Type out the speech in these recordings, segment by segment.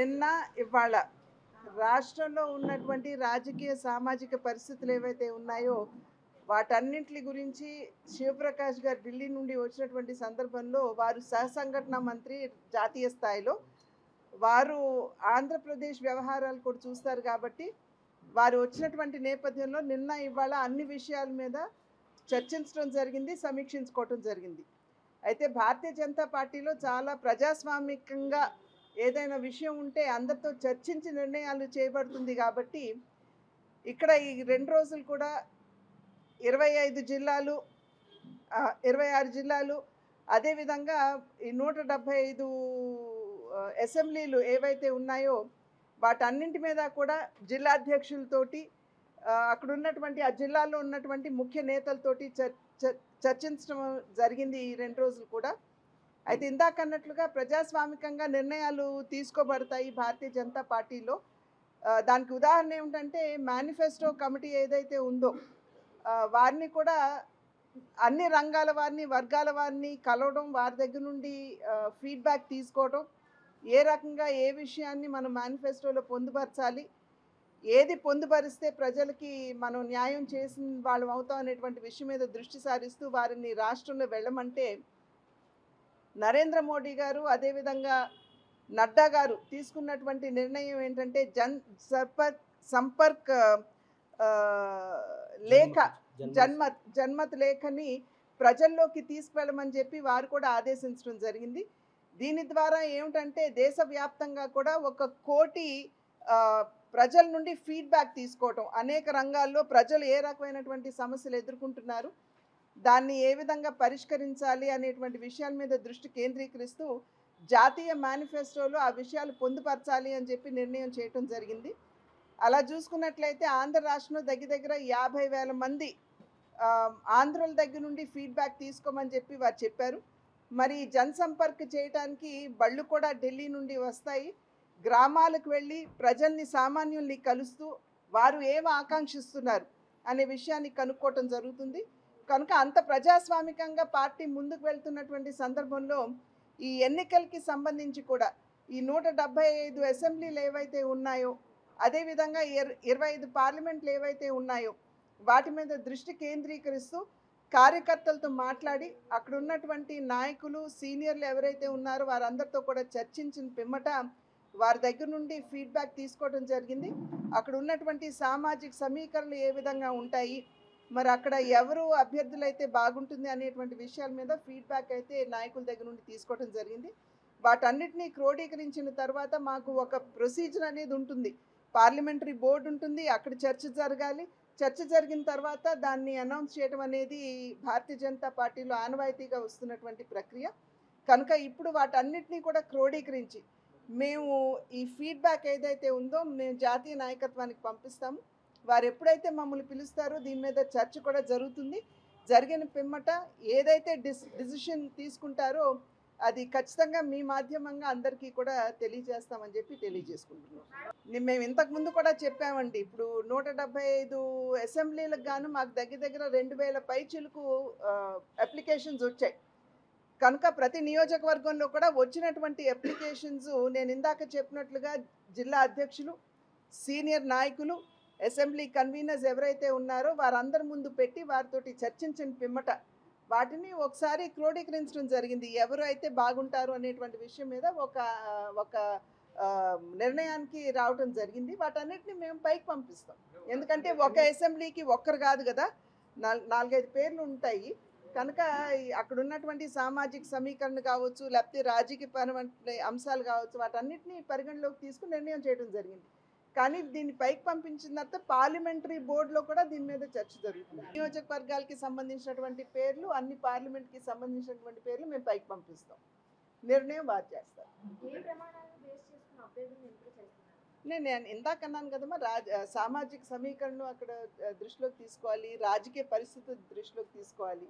నిన్న ఇవాళ రాష్ట్రంలో ఉన్నటువంటి రాజకీయ సామాజిక పరిస్థితులు ఏవైతే ఉన్నాయో వాటన్నింటి గురించి శివప్రకాష్ గారు ఢిల్లీ నుండి వచ్చినటువంటి సందర్భంలో వారు సహసంఘటన మంత్రి జాతీయ స్థాయిలో వారు ఆంధ్రప్రదేశ్ వ్యవహారాలు కూడా చూస్తారు కాబట్టి వారు వచ్చినటువంటి నేపథ్యంలో నిన్న ఇవాళ అన్ని విషయాల మీద చర్చించడం జరిగింది, సమీక్షించుకోవటం జరిగింది. అయితే భారతీయ జనతా పార్టీలో చాలా ప్రజాస్వామికంగా ఏదైనా విషయం ఉంటే అందరితో చర్చించి నిర్ణయాలు చేయబడుతుంది కాబట్టి ఇక్కడ ఈ 2 రోజులు కూడా 25 జిల్లాలు 26 జిల్లాలు అదేవిధంగా ఈ 175 అసెంబ్లీలు ఏవైతే ఉన్నాయో వాటన్నింటి మీద కూడా జిల్లా అధ్యక్షులతోటి అక్కడ ఉన్నటువంటి ఆ జిల్లాలో ఉన్నటువంటి ముఖ్య నేతలతోటి చర్చించడం జరిగింది ఈ 2 రోజులు కూడా. అయితే ఇందాక అన్నట్లుగా ప్రజాస్వామికంగా నిర్ణయాలు తీసుకోబడతాయి భారతీయ జనతా పార్టీలో. దానికి ఉదాహరణ ఏమిటంటే మేనిఫెస్టో కమిటీ ఏదైతే ఉందో వారిని కూడా అన్ని రంగాల వారిని, వర్గాల వారిని కలవడం, వారి దగ్గర నుండి ఫీడ్బ్యాక్ తీసుకోవడం, ఏ రకంగా ఏ విషయాన్ని మనం మేనిఫెస్టోలో పొందుపరచాలి, ఏది పొందుపరిస్తే ప్రజలకి మనం న్యాయం చేసిన వాళ్ళం అవుతాం అనేటువంటి విషయం మీద దృష్టి సారిస్తూ వారిని రాష్ట్రంలో వెళ్ళమంటే నరేంద్ర మోడీ గారు అదేవిధంగా నడ్డా గారు తీసుకున్నటువంటి నిర్ణయం ఏంటంటే సంపర్క్ లేఖ జన్మత్ లేఖని ప్రజల్లోకి తీసుకువెళ్ళమని చెప్పి వారు కూడా ఆదేశించడం జరిగింది. దీని ద్వారా ఏమిటంటే దేశవ్యాప్తంగా కూడా 1 కోటి ప్రజల నుండి ఫీడ్బ్యాక్ తీసుకోవటం, అనేక రంగాల్లో ప్రజలు ఏ రకమైనటువంటి సమస్యలు ఎదుర్కొంటున్నారు, దాన్ని ఏ విధంగా పరిష్కరించాలి అనేటువంటి విషయాల మీద దృష్టి కేంద్రీకరిస్తూ జాతీయ మేనిఫెస్టోలో ఆ విషయాలు పొందుపరచాలి అని చెప్పి నిర్ణయం చేయటం జరిగింది. అలా చూసుకున్నట్లయితే ఆంధ్ర రాష్ట్రంలో దగ్గర 50,000 మంది ఆంధ్రుల దగ్గర నుండి ఫీడ్బ్యాక్ తీసుకోమని చెప్పి వారు చెప్పారు. మరి జనసంపర్క్ చేయడానికి బళ్ళు కూడా ఢిల్లీ నుండి వస్తాయి. గ్రామాలకు వెళ్ళి ప్రజల్ని, సామాన్యుల్ని కలుస్తూ వారు ఏమి ఆకాంక్షిస్తున్నారు అనే విషయాన్ని కనుక్కోవటం జరుగుతుంది. కనుక అంత ప్రజాస్వామికంగా పార్టీ ముందుకు వెళ్తున్నటువంటి సందర్భంలో ఈ ఎన్నికలకి సంబంధించి కూడా ఈ 175 అసెంబ్లీలు ఏవైతే ఉన్నాయో అదేవిధంగా 25 పార్లమెంట్లు ఏవైతే ఉన్నాయో వాటి మీద దృష్టి కేంద్రీకరిస్తూ కార్యకర్తలతో మాట్లాడి అక్కడ ఉన్నటువంటి నాయకులు, సీనియర్లు ఎవరైతే ఉన్నారో వారందరితో కూడా చర్చించిన పిమ్మట వారి దగ్గర నుండి ఫీడ్బ్యాక్ తీసుకోవడం జరిగింది. అక్కడ ఉన్నటువంటి సామాజిక సమీకరణలు ఏ విధంగా ఉంటాయి, మరి అక్కడ ఎవరు అభ్యర్థులు అయితే బాగుంటుంది అనేటువంటి విషయాల మీద ఫీడ్బ్యాక్ అయితే నాయకుల దగ్గర నుండి తీసుకోవడం జరిగింది. వాటన్నిటినీ క్రోడీకరించిన తర్వాత మాకు ఒక ప్రొసీజర్ అనేది ఉంటుంది. పార్లమెంటరీ బోర్డు ఉంటుంది, అక్కడ చర్చ జరగాలి. చర్చ జరిగిన తర్వాత దాన్ని అనౌన్స్ చేయడం అనేది భారతీయ జనతా పార్టీలో ఆనవాయితీగా వస్తున్నటువంటి ప్రక్రియ. కనుక ఇప్పుడు వాటన్నిటినీ కూడా క్రోడీకరించి మేము ఈ ఫీడ్బ్యాక్ ఏదైతే ఉందో మేము జాతీయ నాయకత్వానికి పంపిస్తాము. వారు ఎప్పుడైతే మమ్మల్ని పిలుస్తారో దీని మీద చర్చ కూడా జరుగుతుంది. జరిగిన పిమ్మట ఏదైతే డిసిషన్ తీసుకుంటారో అది ఖచ్చితంగా మీ మాధ్యమంగా అందరికీ కూడా తెలియజేస్తామని చెప్పి తెలియజేసుకుంటున్నాం. మేము ఇంతకుముందు కూడా చెప్పామండి. ఇప్పుడు 175 అసెంబ్లీలకు గాను మాకు దగ్గర 2,000 పైచిలకు అప్లికేషన్స్ వచ్చాయి. కనుక ప్రతి నియోజకవర్గంలో కూడా వచ్చినటువంటి అప్లికేషన్స్ నేను ఇందాక చెప్పినట్లుగా జిల్లా అధ్యక్షులు, సీనియర్ నాయకులు, అసెంబ్లీ కన్వీనర్స్ ఎవరైతే ఉన్నారో వారందరి ముందు పెట్టి వారితోటి చర్చించిన పిమ్మట వాటిని ఒకసారి క్రోడీకరించడం జరిగింది. ఎవరు అయితే బాగుంటారు అనేటువంటి విషయం మీద ఒక నిర్ణయానికి రావటం జరిగింది. వాటన్నిటిని మేము పైకి పంపిస్తాం. ఎందుకంటే ఒక అసెంబ్లీకి ఒక్కరు కాదు కదా, 4-5 పేర్లు ఉంటాయి. కనుక అక్కడ ఉన్నటువంటి సామాజిక సమీకరణ కావచ్చు, లేకపోతే రాజకీయపరమైన అంశాలు కావచ్చు, వాటన్నిటిని పరిగణలోకి తీసుకుని నిర్ణయం చేయడం జరిగింది. కానీ దీన్ని పైకి పంపించిన తర్వాత పార్లమెంటరీ బోర్డులో కూడా దీని మీద చర్చ జరుగుతుంది. నియోజకవర్గాలకి సంబంధించినటువంటి పేర్లు, అన్ని పార్లమెంట్కి సంబంధించినటువంటి పేర్లు మేము పైకి పంపిస్తాం. నిర్ణయం వారు చేస్తారు. నేను ఇందాక అన్నాను కదమ్మా, సామాజిక సమీకరణను అక్కడ దృష్టిలోకి తీసుకోవాలి, రాజకీయ పరిస్థితి దృష్టిలోకి తీసుకోవాలి.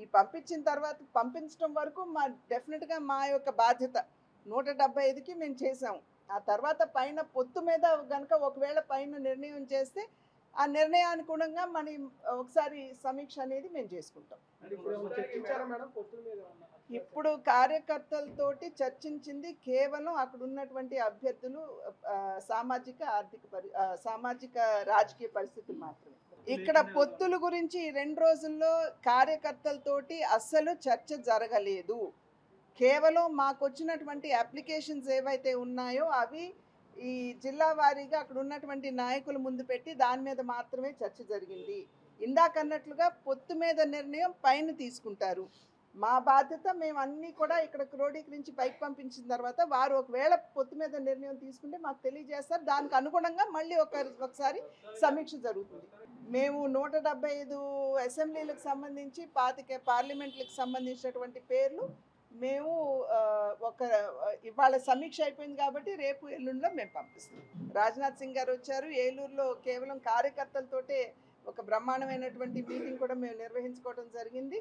ఈ పంపించిన తర్వాత పంపించడం వరకు డెఫినెట్గా మా యొక్క బాధ్యత 175కి మేము చేసాము. ఆ తర్వాత పైన పొత్తు మీద కనుక ఒకవేళ పైన నిర్ణయం చేస్తే ఆ నిర్ణయానుగుణంగా మనం ఒకసారి సమీక్ష అనేది మేము చేసుకుంటాం. ఇప్పుడు కార్యకర్తలతోటి చర్చించింది కేవలం అక్కడ ఉన్నటువంటి అభ్యర్థులు సామాజిక రాజకీయ పరిస్థితులు మాత్రమే. ఇక్కడ పొత్తుల గురించి 2 రోజుల్లో కార్యకర్తలతోటి అస్సలు చర్చ జరగలేదు. కేవలం మాకు వచ్చినటువంటి అప్లికేషన్స్ ఏవైతే ఉన్నాయో అవి ఈ జిల్లా వారీగా అక్కడ ఉన్నటువంటి నాయకుల ముందు పెట్టి దాని మీద మాత్రమే చర్చ జరిగింది. ఇందాకన్నట్లుగా పొత్తు మీద నిర్ణయం పైన తీసుకుంటారు. మా బాధ్యత మేము అన్నీ కూడా ఇక్కడ క్రోడీకరించి పైకి పంపించిన తర్వాత వారు ఒకవేళ పొత్తు మీద నిర్ణయం తీసుకుంటే మాకు తెలియజేస్తారు. దానికి అనుగుణంగా మళ్ళీ ఒకసారి సమీక్ష జరుగుతుంది. మేము 175 అసెంబ్లీలకు సంబంధించి 25 పార్లమెంట్లకు సంబంధించినటువంటి పేర్లు మేము ఇవాళ సమీక్ష అయిపోయింది కాబట్టి రేపు ఎల్లుండిలో మేము పంపిస్తాం. రాజ్నాథ్ సింగ్ గారు వచ్చారు. ఏలూరులో కేవలం కార్యకర్తలతోటే ఒక బ్రహ్మాండమైనటువంటి మీటింగ్ కూడా మేము నిర్వహించుకోవడం జరిగింది.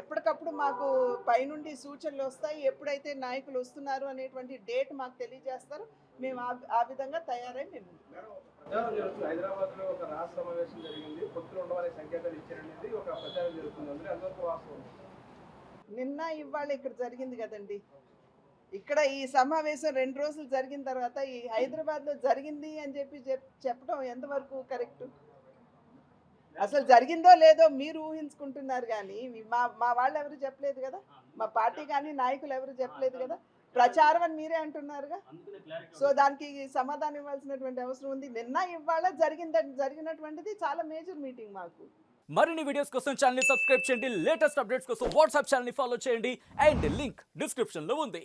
ఎప్పటికప్పుడు మాకు పైనుండి సూచనలు వస్తాయి. ఎప్పుడైతే నాయకులు వస్తున్నారు అనేటువంటి డేట్ మాకు తెలియజేస్తారు. మేము ఆ విధంగా తయారై మేము హైదరాబాద్ లో ఒక రాష్ట్ర సమావేశం జరిగింది. పొత్తులు ఉండవాలని సంకేతాలు ఇచ్చారనేది ఒక ప్రచారం జరుగుతుంది. అందువరకు వాస్తవం నిన్న ఇవాళ ఇక్కడ జరిగింది కదండి. ఇక్కడ ఈ సమావేశం 2 రోజులు జరిగిన తర్వాత ఈ హైదరాబాద్లో జరిగింది అని చెప్పడం ఎంతవరకు కరెక్ట్? అసలు జరిగిందో లేదో మీరు ఊహించుకుంటున్నారు కానీ మా వాళ్ళు ఎవరు చెప్పలేదు కదా, మా పార్టీ కానీ నాయకులు ఎవరు చెప్పలేదు కదా. ప్రచారం అని మీరే అంటున్నారుగా. సో దానికి సమాధానం ఇవ్వాల్సినటువంటి అవసరం ఉంది. నిన్న ఇవాళ జరిగినటువంటిది చాలా మేజర్ మీటింగ్ మాకు. మరిన్ని వీడియోస్ కోసం ఛానల్ ని సబ్స్క్రైబ్ చేయండి. లేటెస్ట్ అప్డేట్స్ కోసం వాట్సాప్ ఛానల్ ని ఫాలో చేయండి. అండ్ లింక్ డిస్క్రిప్షన్ లో ఉంది.